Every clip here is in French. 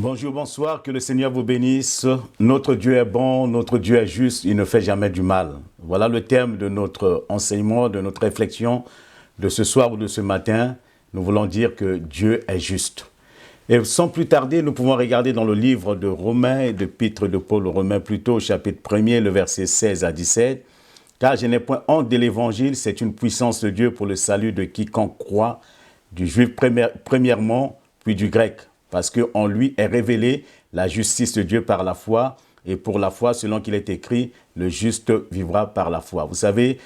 Bonjour, bonsoir, que le Seigneur vous bénisse. Notre Dieu est bon, notre Dieu est juste, il ne fait jamais du mal. Voilà le terme de notre enseignement, de notre réflexion de ce soir ou de ce matin. Nous voulons dire que Dieu est juste. Et sans plus tarder, nous pouvons regarder dans le livre de Romains et de l'épître de Paul aux Romains, plutôt au chapitre 1er, le verset 16 à 17. Car je n'ai point honte de l'évangile, c'est une puissance de Dieu pour le salut de quiconque croit, du juif premièrement, puis du grec. Parce qu'en lui est révélée la justice de Dieu par la foi, et pour la foi, selon qu'il est écrit, le juste vivra par la foi. Vous savez,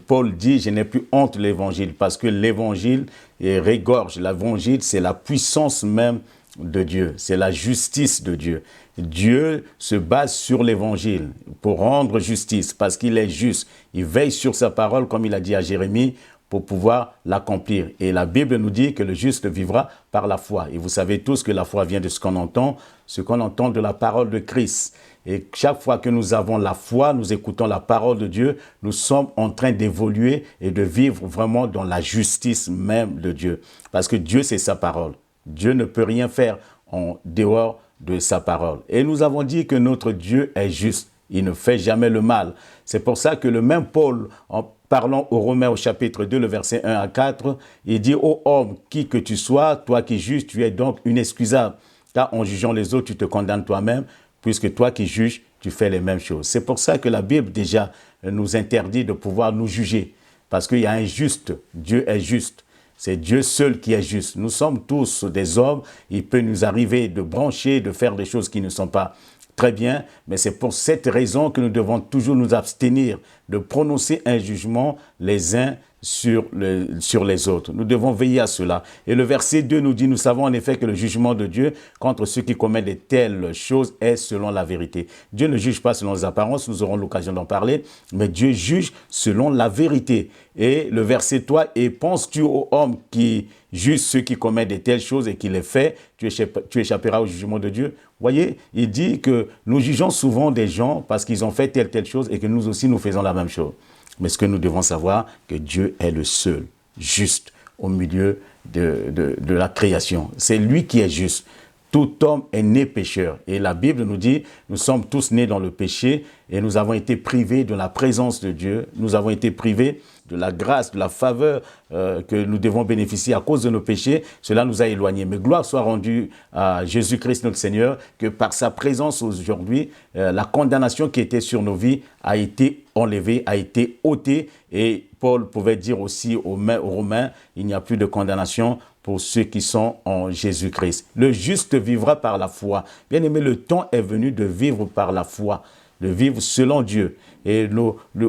Paul dit, je n'ai plus honte de l'évangile, parce que l'évangile régorge. L'évangile, c'est la puissance même de Dieu, c'est la justice de Dieu. Dieu se base sur l'évangile pour rendre justice, parce qu'il est juste. Il veille sur sa parole, comme il a dit à Jérémie, pour pouvoir l'accomplir. Et la Bible nous dit que le juste vivra par la foi. Et vous savez tous que la foi vient de ce qu'on entend de la parole de Christ. Et chaque fois que nous avons la foi, nous écoutons la parole de Dieu, nous sommes en train d'évoluer et de vivre vraiment dans la justice même de Dieu. Parce que Dieu, c'est sa parole. Dieu ne peut rien faire en dehors de sa parole. Et nous avons dit que notre Dieu est juste. Il ne fait jamais le mal. C'est pour ça que le même Paul, en parlant aux Romains au chapitre 2, le verset 1 à 4, il dit « Ô homme, qui que tu sois, toi qui juges, tu es donc inexcusable. Car en jugeant les autres, tu te condamnes toi-même, puisque toi qui juges, tu fais les mêmes choses. » C'est pour ça que la Bible déjà nous interdit de pouvoir nous juger. Parce qu'il y a un juste. Dieu est juste. C'est Dieu seul qui est juste. Nous sommes tous des hommes. Il peut nous arriver de brancher, de faire des choses qui ne sont pas très bien, mais c'est pour cette raison que nous devons toujours nous abstenir de prononcer un jugement les uns sur les autres. Nous devons veiller à cela. Et le verset 2 nous dit, nous savons en effet que le jugement de Dieu contre ceux qui commettent de telles choses est selon la vérité. Dieu ne juge pas selon les apparences, nous aurons l'occasion d'en parler, mais Dieu juge selon la vérité. Et le verset 3, et penses-tu aux hommes qui jugent ceux qui commettent de telles choses et qui les fait, tu échapperas au jugement de Dieu. Voyez, il dit que nous jugeons souvent des gens parce qu'ils ont fait telle chose et que nous aussi nous faisons la même chose. Mais ce que nous devons savoir, que Dieu est le seul, juste, au milieu de la création. C'est lui qui est juste. Tout homme est né pécheur. Et la Bible nous dit, nous sommes tous nés dans le péché et nous avons été privés de la présence de Dieu. Nous avons été privés de la grâce, de la faveur que nous devons bénéficier à cause de nos péchés. Cela nous a éloignés. Mais gloire soit rendue à Jésus-Christ notre Seigneur, que par sa présence aujourd'hui, la condamnation qui était sur nos vies a été enlevée, a été ôtée. Et Paul pouvait dire aussi aux Romains, il n'y a plus de condamnation pour ceux qui sont en Jésus-Christ. Le juste vivra par la foi. Bien aimé, le temps est venu de vivre par la foi, de vivre selon Dieu. Et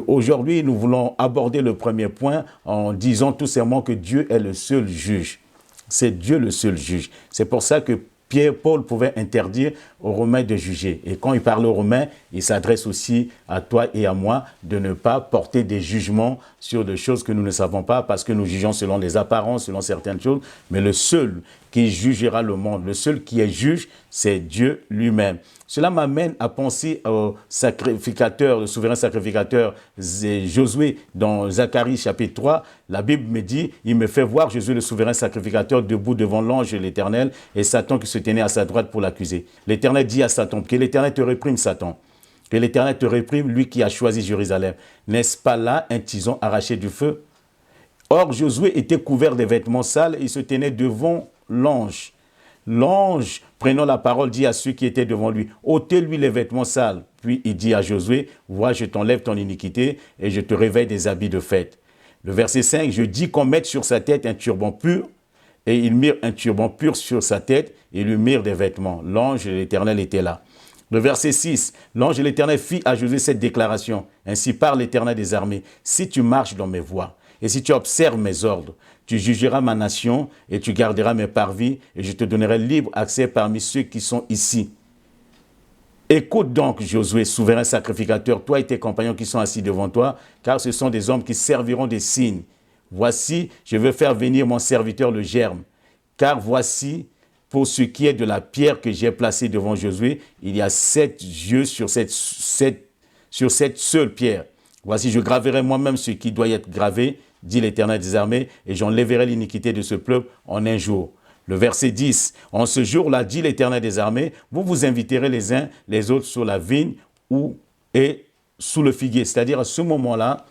aujourd'hui, nous voulons aborder le premier point en disant tout simplement que Dieu est le seul juge. C'est Dieu le seul juge. C'est pour ça que Paul pouvait interdire aux Romains de juger. Et quand il parle aux Romains, il s'adresse aussi à toi et à moi de ne pas porter des jugements sur des choses que nous ne savons pas parce que nous jugeons selon les apparences, selon certaines choses. Mais le seul qui jugera le monde, le seul qui est juge, c'est Dieu lui-même. Cela m'amène à penser au sacrificateur, le souverain sacrificateur Josué dans Zacharie chapitre 3. La Bible me dit, il me fait voir Josué le souverain sacrificateur debout devant l'ange de l'Éternel et Satan qui se tenait à sa droite pour l'accuser. L'Éternel dit à Satan, que l'Éternel te réprime Satan, que l'Éternel te réprime, lui qui a choisi Jérusalem. N'est-ce pas là un tison arraché du feu? Or Josué était couvert des vêtements sales et il se tenait devant l'ange. L'ange, prenant la parole, dit à ceux qui étaient devant lui, ôtez-lui les vêtements sales. Puis il dit à Josué, vois, je t'enlève ton iniquité et je te réveille des habits de fête. Le verset 5, je dis qu'on mette sur sa tête un turban pur, et ils mirent un turban pur sur sa tête et lui mirent des vêtements. L'ange de l'Éternel était là. Le verset 6, l'ange de l'Éternel fit à Josué cette déclaration, ainsi parle l'Éternel des armées, si tu marches dans mes voies, et si tu observes mes ordres, tu jugeras ma nation et tu garderas mes parvis et je te donnerai libre accès parmi ceux qui sont ici. Écoute donc, Josué, souverain sacrificateur, toi et tes compagnons qui sont assis devant toi, car ce sont des hommes qui serviront des signes. Voici, je veux faire venir mon serviteur le germe, car voici, pour ce qui est de la pierre que j'ai placée devant Josué, il y a 7 yeux sur cette seule pierre. Voici, je graverai moi-même ce qui doit être gravé, dit l'Éternel des armées, et j'enlèverai l'iniquité de ce peuple en un jour. Le verset 10, « En ce jour-là, dit l'Éternel des armées, vous vous inviterez les uns les autres sur la vigne et sous le figuier. » C'est-à-dire, à ce moment-là,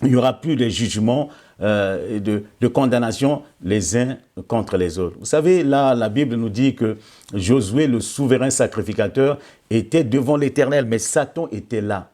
il n'y aura plus de jugement, de condamnation les uns contre les autres. Vous savez, là, la Bible nous dit que Josué, le souverain sacrificateur, était devant l'Éternel, mais Satan était là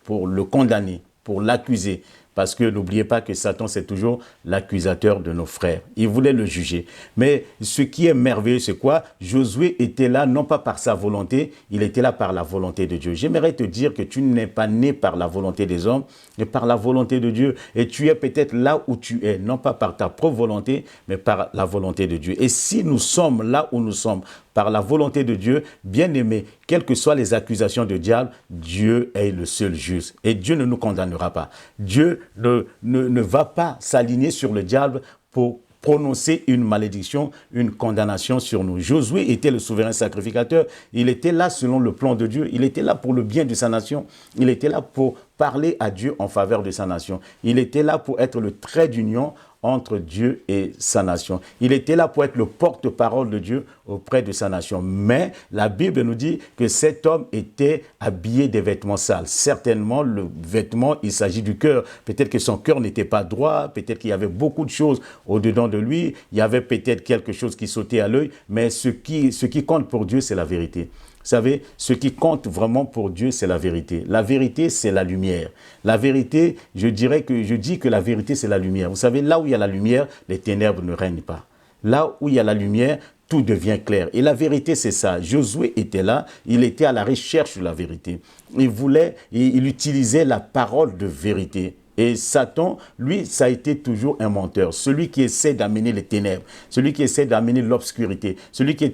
pour le condamner, pour l'accuser. Parce que n'oubliez pas que Satan, c'est toujours l'accusateur de nos frères. Il voulait le juger. Mais ce qui est merveilleux, c'est quoi? Josué était là, non pas par sa volonté, il était là par la volonté de Dieu. J'aimerais te dire que tu n'es pas né par la volonté des hommes, mais par la volonté de Dieu. Et tu es peut-être là où tu es, non pas par ta propre volonté, mais par la volonté de Dieu. Et si nous sommes là où nous sommes, par la volonté de Dieu, bien-aimé, quelles que soient les accusations du diable, Dieu est le seul juste. Et Dieu ne nous condamnera pas. Dieu ne va pas s'aligner sur le diable pour prononcer une malédiction, une condamnation sur nous. Josué était le souverain sacrificateur. Il était là selon le plan de Dieu. Il était là pour le bien de sa nation. Il était là pour parler à Dieu en faveur de sa nation. Il était là pour être le trait d'union entre Dieu et sa nation. Il était là pour être le porte-parole de Dieu auprès de sa nation. Mais la Bible nous dit que cet homme était habillé des vêtements sales. Certainement, le vêtement, il s'agit du cœur. Peut-être que son cœur n'était pas droit, peut-être qu'il y avait beaucoup de choses au-dedans de lui, il y avait peut-être quelque chose qui sautait à l'œil, mais ce qui compte pour Dieu, c'est la vérité. Vous savez, ce qui compte vraiment pour Dieu, c'est la vérité. La vérité, c'est la lumière. La vérité, je dis que la vérité, c'est la lumière. Vous savez, là où il y a la lumière, les ténèbres ne règnent pas. Là où il y a la lumière, tout devient clair. Et la vérité, c'est ça. Josué était là, il était à la recherche de la vérité. Il utilisait la parole de vérité. Et Satan, lui, ça a été toujours un menteur. Celui qui essaie d'amener les ténèbres, celui qui essaie d'amener l'obscurité, celui qui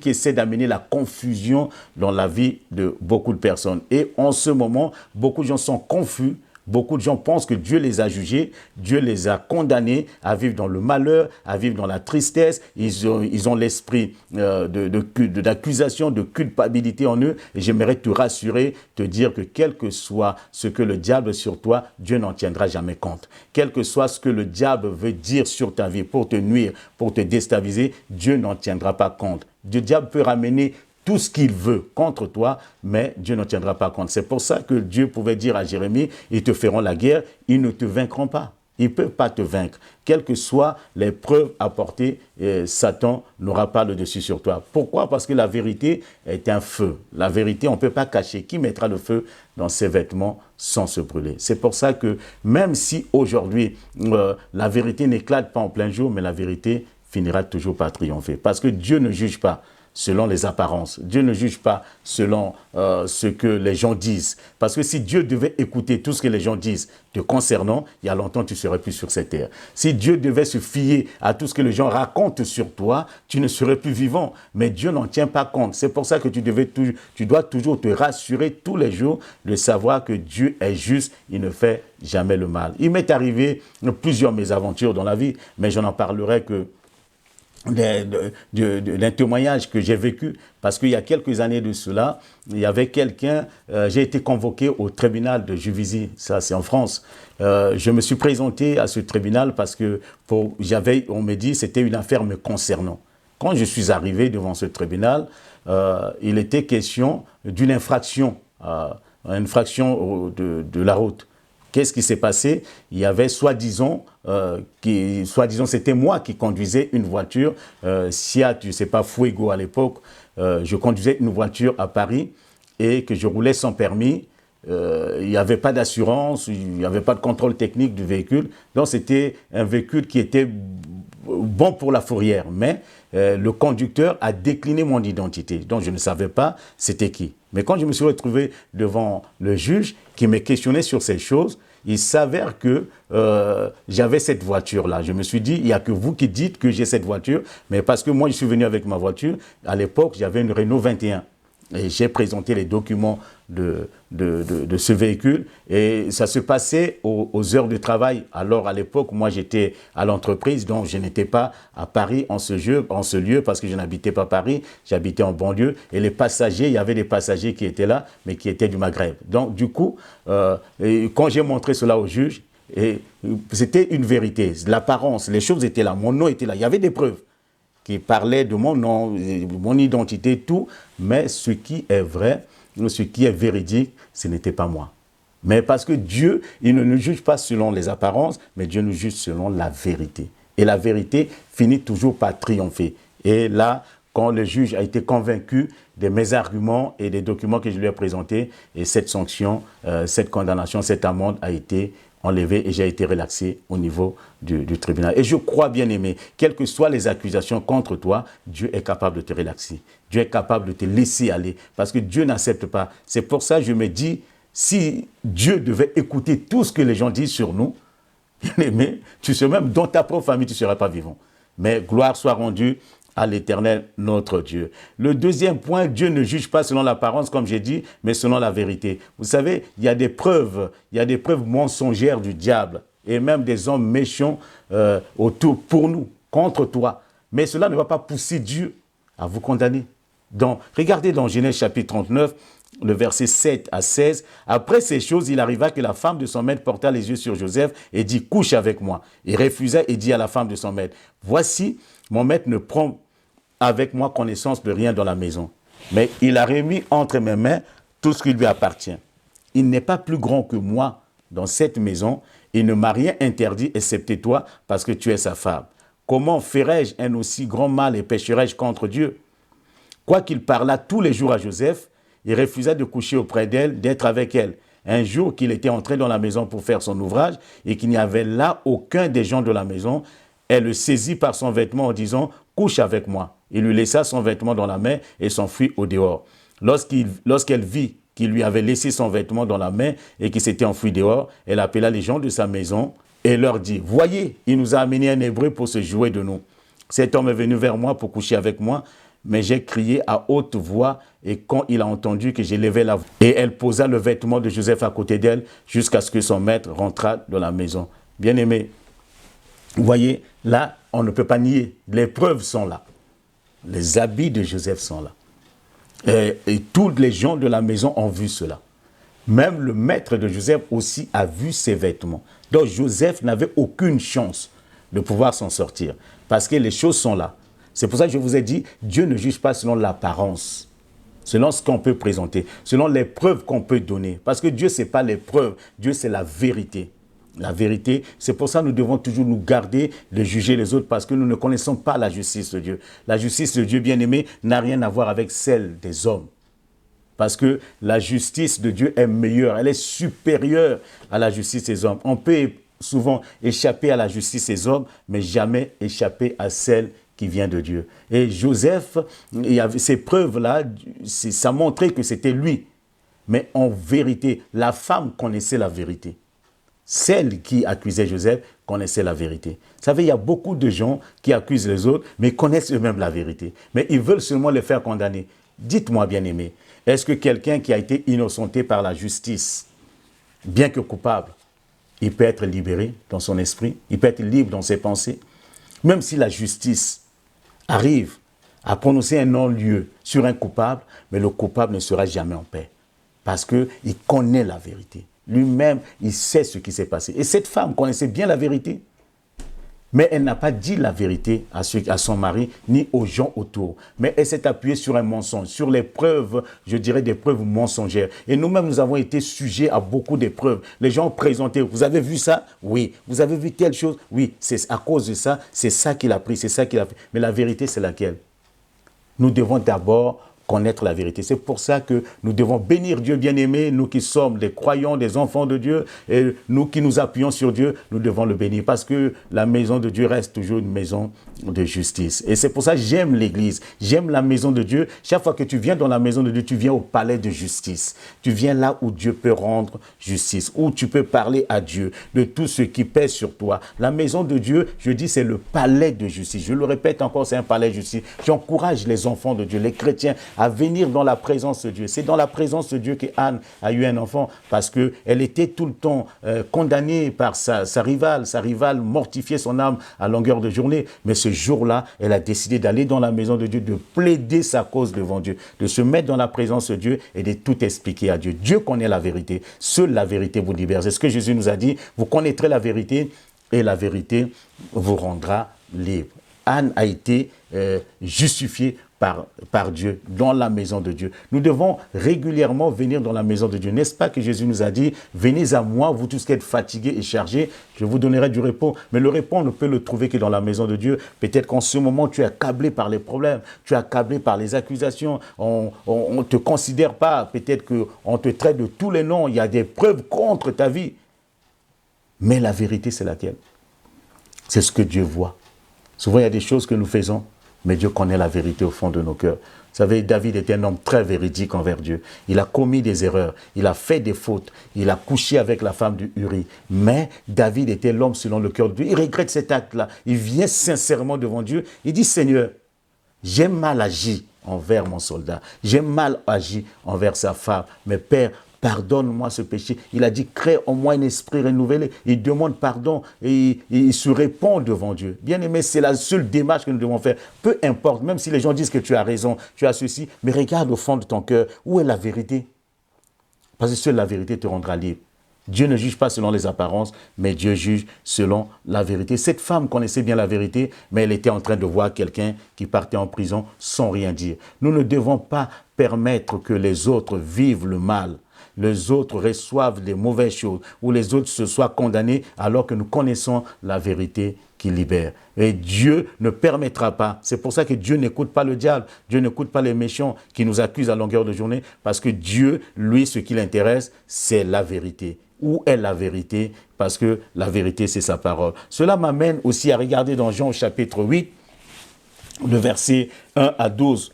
essaie d'amener la confusion dans la vie de beaucoup de personnes. Et en ce moment, beaucoup de gens sont confus. Beaucoup de gens pensent que Dieu les a jugés, Dieu les a condamnés à vivre dans le malheur, à vivre dans la tristesse. Ils ont l'esprit d'accusation, de culpabilité en eux. Et j'aimerais te rassurer, te dire que quel que soit ce que le diable veut sur toi, Dieu n'en tiendra jamais compte. Quel que soit ce que le diable veut dire sur ta vie pour te nuire, pour te déstabiliser, Dieu n'en tiendra pas compte. Le diable peut ramener tout ce qu'il veut contre toi, mais Dieu ne tiendra pas compte. C'est pour ça que Dieu pouvait dire à Jérémie, ils te feront la guerre, ils ne te vaincront pas. Ils ne peuvent pas te vaincre. Quelles que soient les preuves apportées, Satan n'aura pas le dessus sur toi. Pourquoi? Parce que la vérité est un feu. La vérité, on ne peut pas cacher. Qui mettra le feu dans ses vêtements sans se brûler? C'est pour ça que même si aujourd'hui, la vérité n'éclate pas en plein jour, mais la vérité finira toujours par triompher. Parce que Dieu ne juge pas selon les apparences. Dieu ne juge pas selon ce que les gens disent. Parce que si Dieu devait écouter tout ce que les gens disent te concernant, il y a longtemps, tu ne serais plus sur cette terre. Si Dieu devait se fier à tout ce que les gens racontent sur toi, tu ne serais plus vivant. Mais Dieu n'en tient pas compte. C'est pour ça que tu dois toujours te rassurer tous les jours de savoir que Dieu est juste, il ne fait jamais le mal. Il m'est arrivé plusieurs mésaventures dans la vie, mais je n'en parlerai que d'un témoignage que j'ai vécu, parce qu'il y a quelques années de cela, il y avait quelqu'un, j'ai été convoqué au tribunal de Juvisy, ça c'est en France. Je me suis présenté à ce tribunal parce que on me dit c'était une affaire me concernant. Quand je suis arrivé devant ce tribunal, il était question d'une infraction, de la route. Qu'est-ce qui s'est passé? Il y avait soi-disant, c'était moi qui conduisais une voiture, Seat, je ne sais pas, Fuego à l'époque, je conduisais une voiture à Paris et que je roulais sans permis. Il n'y avait pas d'assurance, il n'y avait pas de contrôle technique du véhicule. Donc c'était un véhicule qui était bon pour la fourrière, mais le conducteur a décliné mon identité. Donc je ne savais pas c'était qui. Mais quand je me suis retrouvé devant le juge qui me questionnait sur ces choses, il s'avère que j'avais cette voiture-là. Je me suis dit, il n'y a que vous qui dites que j'ai cette voiture, mais parce que moi, je suis venu avec ma voiture. À l'époque, j'avais une Renault 21. Et j'ai présenté les documents de ce véhicule et ça se passait aux heures de travail. Alors à l'époque, moi j'étais à l'entreprise, donc je n'étais pas à Paris en ce lieu parce que je n'habitais pas Paris, j'habitais en banlieue. Et les passagers, il y avait des passagers qui étaient là, mais qui étaient du Maghreb. Donc du coup, quand j'ai montré cela au juge, c'était une vérité, l'apparence, les choses étaient là, mon nom était là, il y avait des preuves. qui parlait de mon nom, mon identité, tout, mais ce qui est vrai, ce qui est véridique, ce n'était pas moi. Mais parce que Dieu, il ne nous juge pas selon les apparences, mais Dieu nous juge selon la vérité. Et la vérité finit toujours par triompher. Et là, quand le juge a été convaincu de mes arguments et des documents que je lui ai présentés, et cette sanction, cette condamnation, cette amende a été enlevée et j'ai été relaxé au niveau du tribunal. Et je crois, bien aimé, quelles que soient les accusations contre toi, Dieu est capable de te relaxer. Dieu est capable de te laisser aller parce que Dieu n'accepte pas. C'est pour ça que je me dis, si Dieu devait écouter tout ce que les gens disent sur nous, bien aimé, tu sais même dans ta propre famille, tu ne serais pas vivant. Mais gloire soit rendue à l'Éternel, notre Dieu. Le deuxième point, Dieu ne juge pas selon l'apparence, comme j'ai dit, mais selon la vérité. Vous savez, il y a des preuves mensongères du diable et même des hommes méchants autour pour nous, contre toi. Mais cela ne va pas pousser Dieu à vous condamner. Donc, regardez dans Genèse chapitre 39, le verset 7 à 16. Après ces choses, il arriva que la femme de son maître porta les yeux sur Joseph et dit, couche avec moi. Il refusa et dit à la femme de son maître, voici, mon maître ne prend avec moi connaissance de rien dans la maison. Mais il a remis entre mes mains tout ce qui lui appartient. Il n'est pas plus grand que moi dans cette maison. Il ne m'a rien interdit excepté toi parce que tu es sa femme. Comment ferais-je un aussi grand mal et pécherais-je contre Dieu? Quoiqu'il parlât tous les jours à Joseph, il refusa de coucher auprès d'elle, d'être avec elle. Un jour qu'il était entré dans la maison pour faire son ouvrage et qu'il n'y avait là aucun des gens de la maison, elle le saisit par son vêtement en disant « couche avec moi ». Il lui laissa son vêtement dans la main et s'enfuit au dehors. Lorsqu'elle vit qu'il lui avait laissé son vêtement dans la main et qu'il s'était enfui dehors, elle appela les gens de sa maison et leur dit « Voyez, il nous a amené un Hébreu pour se jouer de nous. Cet homme est venu vers moi pour coucher avec moi, mais j'ai crié à haute voix et quand il a entendu que j'ai levé la voix, et elle posa le vêtement de Joseph à côté d'elle jusqu'à ce que son maître rentrât dans la maison. » Bien-aimé, vous voyez, là, on ne peut pas nier. Les preuves sont là. Les habits de Joseph sont là. Et tous les gens de la maison ont vu cela. Même le maître de Joseph aussi a vu ses vêtements. Donc Joseph n'avait aucune chance de pouvoir s'en sortir. Parce que les choses sont là. C'est pour ça que je vous ai dit, Dieu ne juge pas selon l'apparence, selon ce qu'on peut présenter, selon les preuves qu'on peut donner. Parce que Dieu, ce n'est pas les preuves, Dieu, c'est la vérité. La vérité, c'est pour ça que nous devons toujours nous garder de juger les autres parce que nous ne connaissons pas la justice de Dieu. La justice de Dieu, bien-aimé, n'a rien à voir avec celle des hommes. Parce que la justice de Dieu est meilleure, elle est supérieure à la justice des hommes. On peut souvent échapper à la justice des hommes, mais jamais échapper à celle qui vient de Dieu. Et Joseph, il y avait ces preuves-là, ça montrait que c'était lui. Mais en vérité, la femme connaissait la vérité. Celle qui accusait Joseph connaissait la vérité. Vous savez, il y a beaucoup de gens qui accusent les autres, mais connaissent eux-mêmes la vérité. Mais ils veulent seulement les faire condamner. Dites-moi, bien-aimé, est-ce que quelqu'un qui a été innocenté par la justice, bien que coupable, il peut être libéré dans son esprit, il peut être libre dans ses pensées, même si la justice arrive à prononcer un non-lieu sur un coupable, mais le coupable ne sera jamais en paix, parce qu'il connaît la vérité. Lui-même, il sait ce qui s'est passé. Et cette femme connaissait bien la vérité. Mais elle n'a pas dit la vérité à son mari, ni aux gens autour. Mais elle s'est appuyée sur un mensonge, sur les preuves, je dirais des preuves mensongères. Et nous-mêmes, nous avons été sujets à beaucoup d'épreuves. Les gens ont présenté, vous avez vu ça? Oui. Vous avez vu telle chose? Oui. C'est à cause de ça, c'est ça qu'il a pris, c'est ça qu'il a fait. Mais la vérité, c'est laquelle? Nous devons d'abord connaître la vérité. C'est pour ça que nous devons bénir Dieu bien-aimé, nous qui sommes des croyants, des enfants de Dieu, et nous qui nous appuyons sur Dieu, nous devons le bénir parce que la maison de Dieu reste toujours une maison de justice. Et c'est pour ça que j'aime l'église, j'aime la maison de Dieu. Chaque fois que tu viens dans la maison de Dieu, tu viens au palais de justice. Tu viens là où Dieu peut rendre justice, où tu peux parler à Dieu de tout ce qui pèse sur toi. La maison de Dieu, je dis, c'est le palais de justice. Je le répète encore, c'est un palais de justice. J'encourage les enfants de Dieu, les chrétiens, à venir dans la présence de Dieu. C'est dans la présence de Dieu qu'Anne a eu un enfant parce qu'elle était tout le temps condamnée par sa rivale. Sa rivale mortifiait son âme à longueur de journée. Mais ce jour-là, elle a décidé d'aller dans la maison de Dieu, de plaider sa cause devant Dieu, de se mettre dans la présence de Dieu et de tout expliquer à Dieu. Dieu connaît la vérité. Seule la vérité vous libère. C'est ce que Jésus nous a dit. Vous connaîtrez la vérité et la vérité vous rendra libre. Anne a été justifiée par Dieu, dans la maison de Dieu. Nous devons régulièrement venir dans la maison de Dieu. N'est-ce pas que Jésus nous a dit, venez à moi, vous tous qui êtes fatigués et chargés, je vous donnerai du repos. Mais le repos, on ne peut le trouver que dans la maison de Dieu. Peut-être qu'en ce moment, tu es accablé par les problèmes, tu es accablé par les accusations, on ne te considère pas, peut-être qu'on te traite de tous les noms, il y a des preuves contre ta vie. Mais la vérité, c'est laquelle? C'est ce que Dieu voit. Souvent, il y a des choses que nous faisons, mais Dieu connaît la vérité au fond de nos cœurs. Vous savez, David était un homme très véridique envers Dieu. Il a commis des erreurs, il a fait des fautes, il a couché avec la femme du Uri. Mais David était l'homme selon le cœur de Dieu. Il regrette cet acte-là. Il vient sincèrement devant Dieu. Il dit, Seigneur, j'ai mal agi envers mon soldat. J'ai mal agi envers sa femme. Mais Père, pardonne-moi ce péché. Il a dit, crée en moi un esprit renouvelé. Il demande pardon et il se répand devant Dieu. Bien aimé, c'est la seule démarche que nous devons faire. Peu importe, même si les gens disent que tu as raison, tu as ceci, mais regarde au fond de ton cœur, où est la vérité? Parce que seule la vérité te rendra libre. Dieu ne juge pas selon les apparences, mais Dieu juge selon la vérité. Cette femme connaissait bien la vérité, mais elle était en train de voir quelqu'un qui partait en prison sans rien dire. Nous ne devons pas permettre que les autres vivent le mal. Les autres reçoivent des mauvaises choses, ou les autres se soient condamnés alors que nous connaissons la vérité qui libère. Et Dieu ne permettra pas. C'est pour ça que Dieu n'écoute pas le diable. Dieu n'écoute pas les méchants qui nous accusent à longueur de journée, parce que Dieu, lui, ce qui l'intéresse, c'est la vérité. Où est la vérité? Parce que la vérité, c'est sa parole. Cela m'amène aussi à regarder dans Jean au chapitre 8, le verset 1 à 12.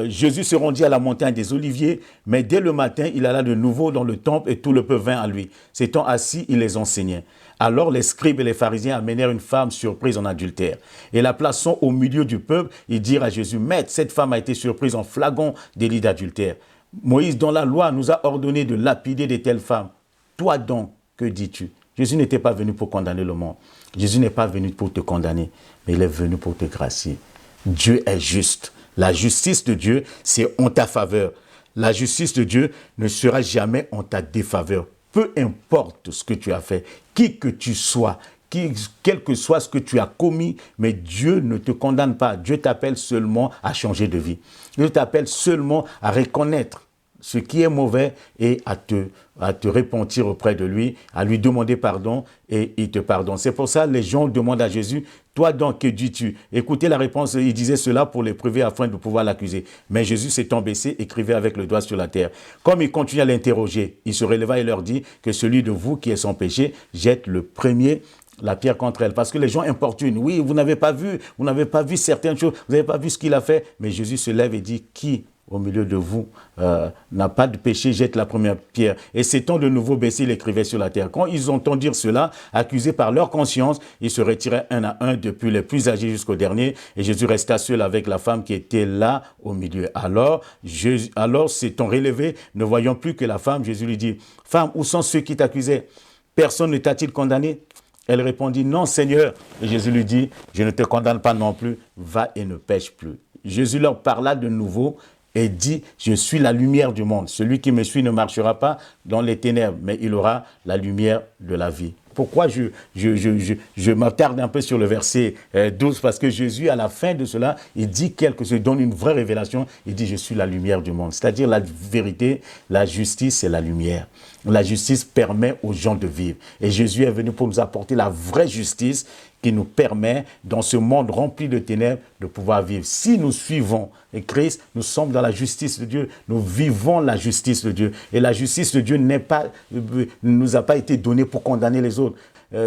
Jésus se rendit à la montagne des Oliviers, mais dès le matin, il alla de nouveau dans le temple et tout le peuple vint à lui. S'étant assis, il les enseignait. Alors les scribes et les pharisiens amenèrent une femme surprise en adultère. Et la plaçant au milieu du peuple, ils dirent à Jésus, « Maître, cette femme a été surprise en flagrant délit d'adultère. Moïse, dans la loi, nous a ordonné de lapider de telles femmes. Toi donc, que dis-tu » Jésus n'était pas venu pour condamner le monde. Jésus n'est pas venu pour te condamner, mais il est venu pour te gracier. Dieu est juste. La justice de Dieu, c'est en ta faveur. La justice de Dieu ne sera jamais en ta défaveur. Peu importe ce que tu as fait, qui que tu sois, quel que soit ce que tu as commis, mais Dieu ne te condamne pas. Dieu t'appelle seulement à changer de vie. Dieu t'appelle seulement à reconnaître ce qui est mauvais et à te repentir auprès de lui, à lui demander pardon et il te pardonne. C'est pour ça que les gens demandent à Jésus, toi donc, que dis-tu? Écoutez la réponse, il disait cela pour l'éprouver afin de pouvoir l'accuser. Mais Jésus s'étant baissé, écrivait avec le doigt sur la terre. Comme il continuait à l'interroger, il se releva et leur dit que celui de vous qui est sans péché jette le premier la pierre contre elle. Parce que les gens importunent. Oui, vous n'avez pas vu certaines choses, vous n'avez pas vu ce qu'il a fait. Mais Jésus se lève et dit, qui au milieu de vous n'a pas de péché, jette la première pierre. Et s'étant de nouveau baissé, il écrivait sur la terre. Quand ils entendirent dire cela, accusés par leur conscience, ils se retiraient un à un, depuis les plus âgés jusqu'au dernier. Et Jésus resta seul avec la femme qui était là au milieu. Alors s'étant relevé, ne voyant plus que la femme, Jésus lui dit, « Femme, où sont ceux qui t'accusaient? Personne ne t'a-t-il condamné ?» Elle répondit, « Non, Seigneur. » Et Jésus lui dit, « Je ne te condamne pas non plus, va et ne pêche plus. » Jésus leur parla de nouveau et dit, « Je suis la lumière du monde. Celui qui me suit ne marchera pas dans les ténèbres, mais il aura la lumière de la vie. » Pourquoi je m'attarde un peu sur le verset 12? Parce que Jésus, à la fin de cela, il dit quelque chose, il donne une vraie révélation. Il dit, « Je suis la lumière du monde. » C'est-à-dire la vérité, la justice et la lumière. La justice permet aux gens de vivre. Et Jésus est venu pour nous apporter la vraie justice qui nous permet, dans ce monde rempli de ténèbres, de pouvoir vivre. Si nous suivons Christ, nous sommes dans la justice de Dieu. Nous vivons la justice de Dieu. Et la justice de Dieu ne nous a pas été donnée pour condamner les autres.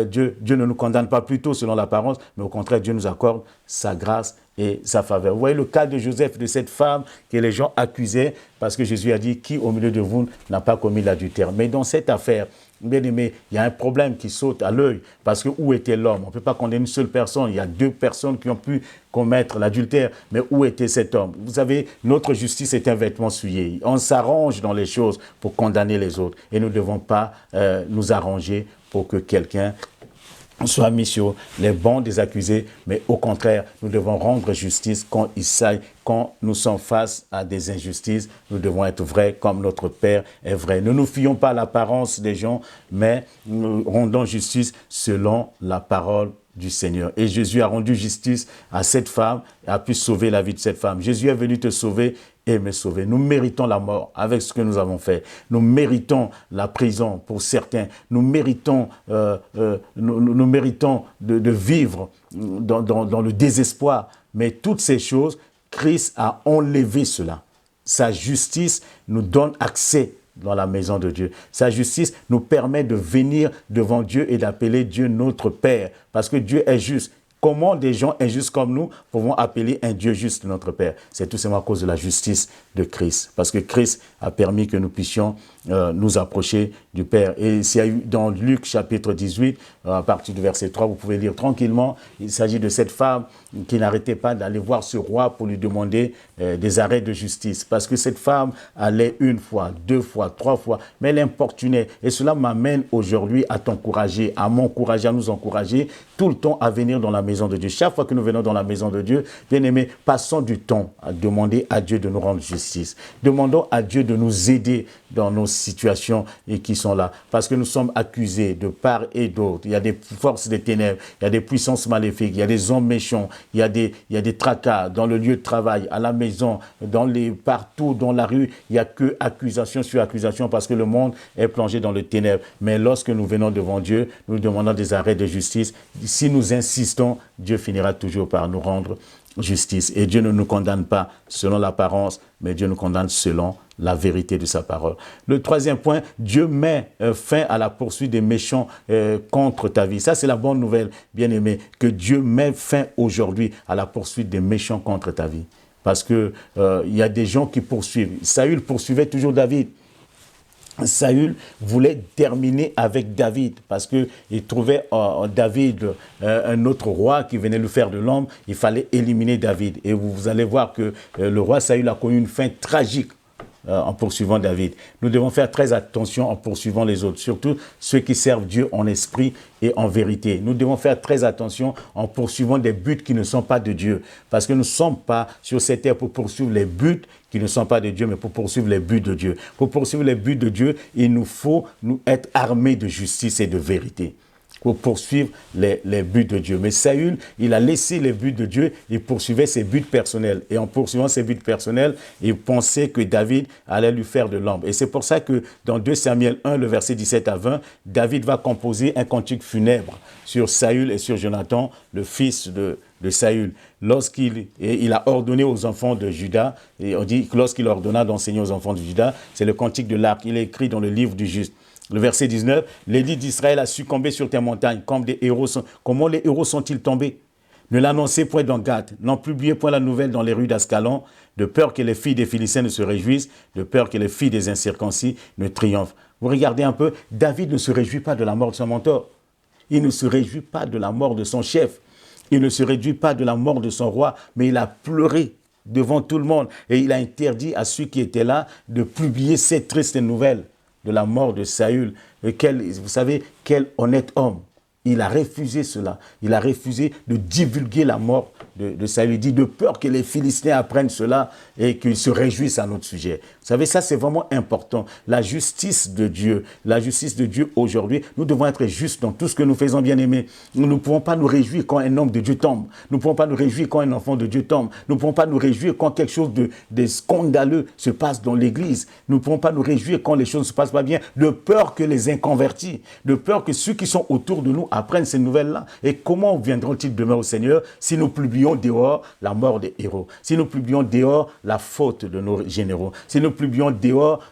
Dieu ne nous condamne pas plutôt selon l'apparence, mais au contraire, Dieu nous accorde sa grâce et sa faveur. Vous voyez le cas de Joseph, de cette femme que les gens accusaient, parce que Jésus a dit, qui au milieu de vous n'a pas commis l'adultère? Mais dans cette affaire, bien aimé, il y a un problème qui saute à l'œil, parce que où était l'homme? On ne peut pas condamner une seule personne. Il y a deux personnes qui ont pu commettre l'adultère, mais où était cet homme? Vous savez, notre justice est un vêtement souillé. On s'arrange dans les choses pour condamner les autres, et nous ne devons pas nous arranger pour que quelqu'un soit mis sur les bancs des accusés, mais au contraire, nous devons rendre justice quand nous sommes face à des injustices. Nous devons être vrais comme notre Père est vrai. Ne nous fions pas à l'apparence des gens, mais nous rendons justice selon la parole du Seigneur. Et Jésus a rendu justice à cette femme et a pu sauver la vie de cette femme. Jésus est venu te sauver et me sauver. Nous méritons la mort avec ce que nous avons fait. Nous méritons la prison pour certains. Nous méritons, nous méritons de vivre dans le désespoir. Mais toutes ces choses, Christ a enlevé cela. Sa justice nous donne accès dans la maison de Dieu. Sa justice nous permet de venir devant Dieu et d'appeler Dieu notre Père. Parce que Dieu est juste. Comment des gens injustes comme nous pouvons appeler un Dieu juste notre Père? C'est tout simplement à cause de la justice de Christ. Parce que Christ a permis que nous puissions nous approcher du Père. Et c'est dans Luc chapitre 18, à partir du verset 3, vous pouvez lire tranquillement, il s'agit de cette femme qui n'arrêtait pas d'aller voir ce roi pour lui demander des arrêts de justice. Parce que cette femme allait une fois, deux fois, trois fois, mais elle importunait. Et cela m'amène aujourd'hui à t'encourager, à m'encourager, à nous encourager tout le temps à venir dans la maison de Dieu. Chaque fois que nous venons dans la maison de Dieu, bien-aimés, passons du temps à demander à Dieu de nous rendre justice. Demandons à Dieu de nous aider dans nos situations et qui sont là. Parce que nous sommes accusés de part et d'autre. Il y a des forces des ténèbres, il y a des puissances maléfiques, il y a des hommes méchants, il y a des tracas dans le lieu de travail, à la maison, partout dans la rue. Il n'y a que accusation sur accusation parce que le monde est plongé dans le ténèbre. Mais lorsque nous venons devant Dieu, nous demandons des arrêts de justice. Si nous insistons, Dieu finira toujours par nous rendre justice. Et Dieu ne nous condamne pas selon l'apparence, mais Dieu nous condamne selon la vérité de sa parole. Le troisième point, Dieu met fin à la poursuite des méchants contre ta vie. Ça, c'est la bonne nouvelle, bien-aimé, que Dieu met fin aujourd'hui à la poursuite des méchants contre ta vie. Parce que il y a des gens qui poursuivent. Saül poursuivait toujours David. Saül voulait terminer avec David parce qu'il trouvait en David un autre roi qui venait lui faire de l'ombre. Il fallait éliminer David. Et vous allez voir que le roi Saül a connu une fin tragique en poursuivant David. Nous devons faire très attention en poursuivant les autres, surtout ceux qui servent Dieu en esprit et en vérité. Nous devons faire très attention en poursuivant des buts qui ne sont pas de Dieu, parce que nous ne sommes pas sur cette terre pour poursuivre les buts qui ne sont pas de Dieu, mais pour poursuivre les buts de Dieu. Pour poursuivre les buts de Dieu, il nous faut être armés de justice et de vérité pour poursuivre les buts de Dieu. Mais Saül, il a laissé les buts de Dieu, il poursuivait ses buts personnels. Et en poursuivant ses buts personnels, il pensait que David allait lui faire de l'ombre. Et c'est pour ça que dans 2 Samuel 1, le verset 17 à 20, David va composer un cantique funèbre sur Saül et sur Jonathan, le fils de Saül. Il a ordonné aux enfants de Juda, et on dit que lorsqu'il ordonna d'enseigner aux enfants de Juda, c'est le cantique de l'arc. Il est écrit dans le livre du juste. Le verset 19, l'édit d'Israël a succombé sur tes montagnes, comme des héros. Comment les héros sont-ils tombés? Ne l'annoncez point dans Gath, n'en publiez point la nouvelle dans les rues d'Ascalon, de peur que les filles des Philistins ne se réjouissent, de peur que les filles des incirconcis ne triomphent. Vous regardez un peu, David ne se réjouit pas de la mort de son mentor. Il ne se réjouit pas de la mort de son chef. Il ne se réjouit pas de la mort de son roi, mais il a pleuré devant tout le monde. Et il a interdit à ceux qui étaient là de publier cette triste nouvelle de la mort de Saül. Vous savez, quel honnête homme. Il a refusé cela. Il a refusé de divulguer la mort de Saül. Il dit de peur que les Philistins apprennent cela et qu'ils se réjouissent à notre sujet. Vous savez, ça c'est vraiment important. La justice de Dieu aujourd'hui, nous devons être justes dans tout ce que nous faisons, bien aimés. Nous ne pouvons pas nous réjouir quand un homme de Dieu tombe. Nous ne pouvons pas nous réjouir quand un enfant de Dieu tombe. Nous ne pouvons pas nous réjouir quand quelque chose de scandaleux se passe dans l'église. Nous ne pouvons pas nous réjouir quand les choses ne se passent pas bien, de peur que les inconvertis, de peur que ceux qui sont autour de nous apprennent ces nouvelles-là. Et comment viendront-ils demain au Seigneur si nous publions dehors la mort des héros, si nous publions dehors la faute de nos généraux, si nous publions dehors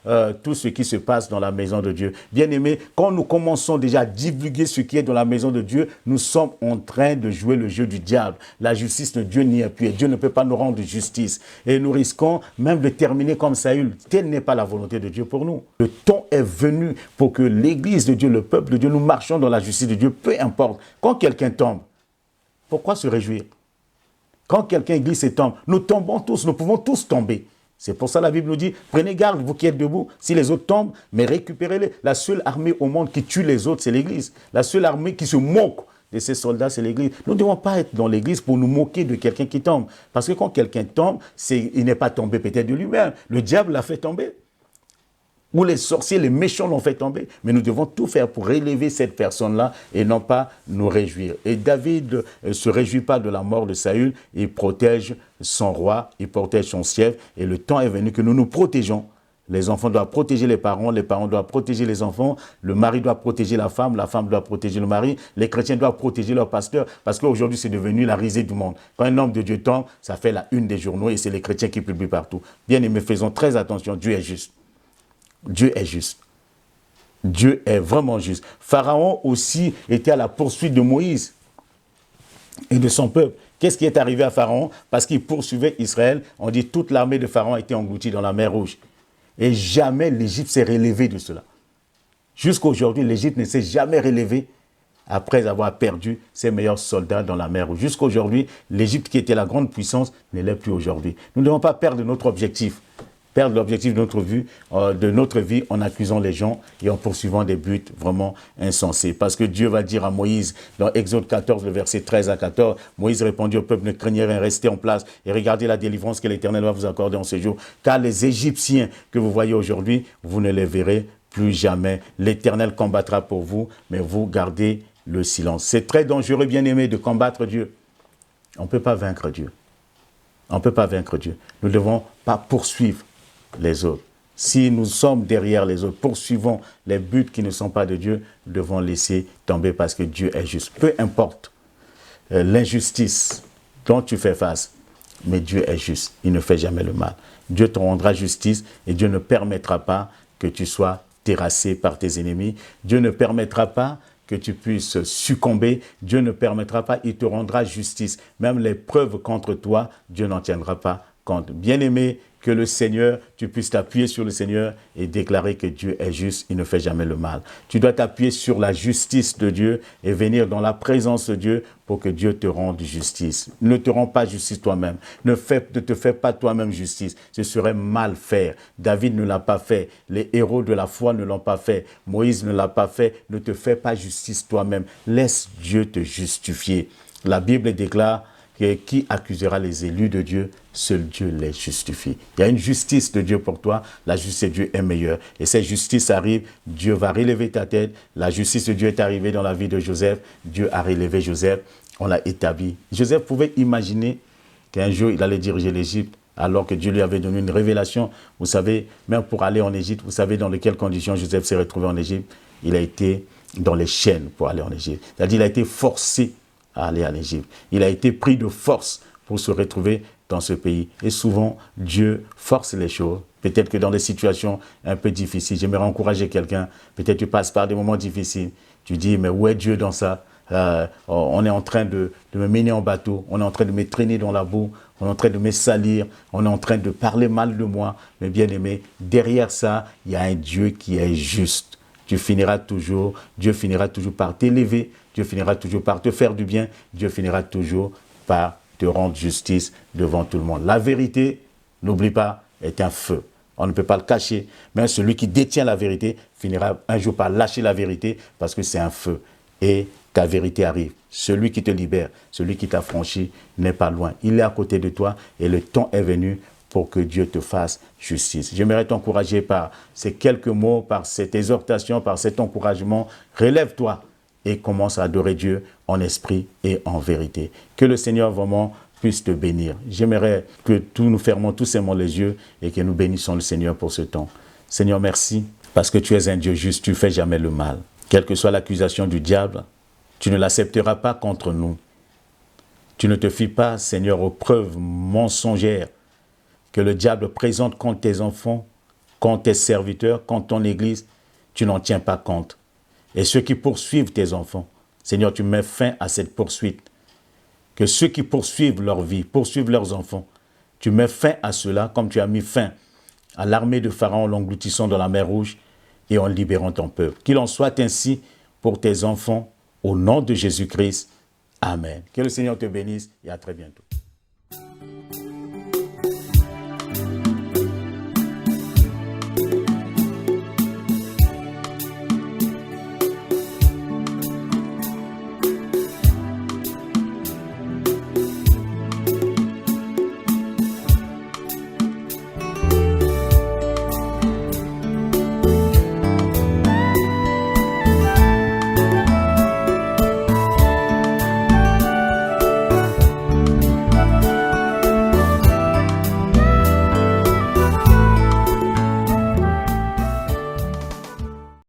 tout ce qui se passe dans la maison de Dieu. Bien-aimés, quand nous commençons déjà à divulguer ce qui est dans la maison de Dieu, nous sommes en train de jouer le jeu du diable. La justice de Dieu n'y est plus et Dieu ne peut pas nous rendre justice. Et nous risquons même de terminer comme Saül. Telle n'est pas la volonté de Dieu pour nous. Le temps est venu pour que l'Église de Dieu, le peuple de Dieu, nous marchions dans la justice de Dieu, peu importe. Quand quelqu'un tombe, pourquoi se réjouir? Quand quelqu'un glisse et tombe, nous tombons tous, nous pouvons tous tomber. C'est pour ça que la Bible nous dit, prenez garde, vous qui êtes debout, si les autres tombent, mais récupérez-les. La seule armée au monde qui tue les autres, c'est l'Église. La seule armée qui se moque de ces soldats, c'est l'Église. Nous ne devons pas être dans l'Église pour nous moquer de quelqu'un qui tombe. Parce que quand quelqu'un tombe, il n'est pas tombé peut-être de lui-même. Le diable l'a fait tomber. où les sorciers, les méchants l'ont fait tomber. Mais nous devons tout faire pour relever cette personne-là et non pas nous réjouir. Et David ne se réjouit pas de la mort de Saül, il protège son roi, il protège son chef. Et le temps est venu que nous nous protégeons. Les enfants doivent protéger les parents doivent protéger les enfants, le mari doit protéger la femme doit protéger le mari, les chrétiens doivent protéger leur pasteur, parce qu'aujourd'hui c'est devenu la risée du monde. Quand un homme de Dieu tombe, ça fait la une des journaux et c'est les chrétiens qui publient partout. Bien aimés, faisons très attention, Dieu est juste. Dieu est juste. Dieu est vraiment juste. Pharaon aussi était à la poursuite de Moïse et de son peuple. Qu'est-ce qui est arrivé à Pharaon? Parce qu'il poursuivait Israël. On dit toute l'armée de Pharaon a été engloutie dans la mer Rouge. Et jamais l'Égypte s'est relevée de cela. Jusqu'à aujourd'hui, l'Égypte ne s'est jamais relevée après avoir perdu ses meilleurs soldats dans la mer Rouge. Jusqu'à aujourd'hui, l'Égypte qui était la grande puissance ne l'est plus aujourd'hui. Nous ne devons pas perdre notre objectif. Perdre l'objectif de notre vie en accusant les gens et en poursuivant des buts vraiment insensés. Parce que Dieu va dire à Moïse, dans Exode 14, le verset 13 à 14, Moïse répondit au peuple, ne craignez rien, restez en place et regardez la délivrance que l'Éternel va vous accorder en ce jour. Car les Égyptiens que vous voyez aujourd'hui, vous ne les verrez plus jamais. L'Éternel combattra pour vous, mais vous gardez le silence. C'est très dangereux, bien-aimé, de combattre Dieu. On ne peut pas vaincre Dieu. On ne peut pas vaincre Dieu. Nous ne devons pas poursuivre les autres. Si nous sommes derrière les autres, poursuivons les buts qui ne sont pas de Dieu, nous devons laisser tomber parce que Dieu est juste. Peu importe l'injustice dont tu fais face, mais Dieu est juste. Il ne fait jamais le mal. Dieu te rendra justice et Dieu ne permettra pas que tu sois terrassé par tes ennemis. Dieu ne permettra pas que tu puisses succomber. Dieu ne permettra pas, il te rendra justice. Même les preuves contre toi, Dieu n'en tiendra pas compte. Bien-aimé, que le Seigneur, tu puisses t'appuyer sur le Seigneur et déclarer que Dieu est juste, il ne fait jamais le mal. Tu dois t'appuyer sur la justice de Dieu et venir dans la présence de Dieu pour que Dieu te rende justice. Ne te rends pas justice toi-même. Ne te fais pas toi-même justice. Ce serait mal faire. David ne l'a pas fait. Les héros de la foi ne l'ont pas fait. Moïse ne l'a pas fait. Ne te fais pas justice toi-même. Laisse Dieu te justifier. La Bible déclare que qui accusera les élus de Dieu? Seul Dieu les justifie. Il y a une justice de Dieu pour toi. La justice de Dieu est meilleure. Et cette justice arrive, Dieu va relever ta tête. La justice de Dieu est arrivée dans la vie de Joseph. Dieu a relevé Joseph. On l'a établi. Joseph pouvait imaginer qu'un jour, il allait diriger l'Égypte, alors que Dieu lui avait donné une révélation. Vous savez, même pour aller en Égypte, vous savez dans quelles conditions Joseph s'est retrouvé en Égypte? Il a été dans les chaînes pour aller en Égypte. C'est-à-dire qu'il a été forcé à aller en Égypte. Il a été pris de force pour se retrouver dans ce pays. Et souvent, Dieu force les choses. Peut-être que dans des situations un peu difficiles, j'aimerais encourager quelqu'un, peut-être tu passes par des moments difficiles, tu dis, mais où est Dieu dans ça? On est en train de me mener en bateau, on est en train de me traîner dans la boue, on est en train de me salir, on est en train de parler mal de moi. Mais bien aimé, derrière ça, il y a un Dieu qui est juste. Dieu finira toujours par t'élever, Dieu finira toujours par te faire du bien, Dieu finira toujours par te rendre justice devant tout le monde. La vérité, n'oublie pas, est un feu. On ne peut pas le cacher, mais celui qui détient la vérité finira un jour par lâcher la vérité parce que c'est un feu. Et ta vérité arrive. Celui qui te libère, celui qui t'a franchi n'est pas loin. Il est à côté de toi et le temps est venu pour que Dieu te fasse justice. J'aimerais t'encourager par ces quelques mots, par cette exhortation, par cet encouragement. Relève-toi et commence à adorer Dieu en esprit et en vérité. Que le Seigneur vraiment puisse te bénir. J'aimerais que nous fermons tous simplement les yeux et que nous bénissons le Seigneur pour ce temps. Seigneur, merci parce que tu es un Dieu juste, tu ne fais jamais le mal. Quelle que soit l'accusation du diable, tu ne l'accepteras pas contre nous. Tu ne te fies pas, Seigneur, aux preuves mensongères que le diable présente contre tes enfants, contre tes serviteurs, contre ton Église. Tu n'en tiens pas compte. Et ceux qui poursuivent tes enfants, Seigneur, tu mets fin à cette poursuite. Que ceux qui poursuivent leur vie, poursuivent leurs enfants, tu mets fin à cela comme tu as mis fin à l'armée de Pharaon, l'engloutissant dans la mer Rouge et en libérant ton peuple. Qu'il en soit ainsi pour tes enfants, au nom de Jésus-Christ. Amen. Que le Seigneur te bénisse et à très bientôt.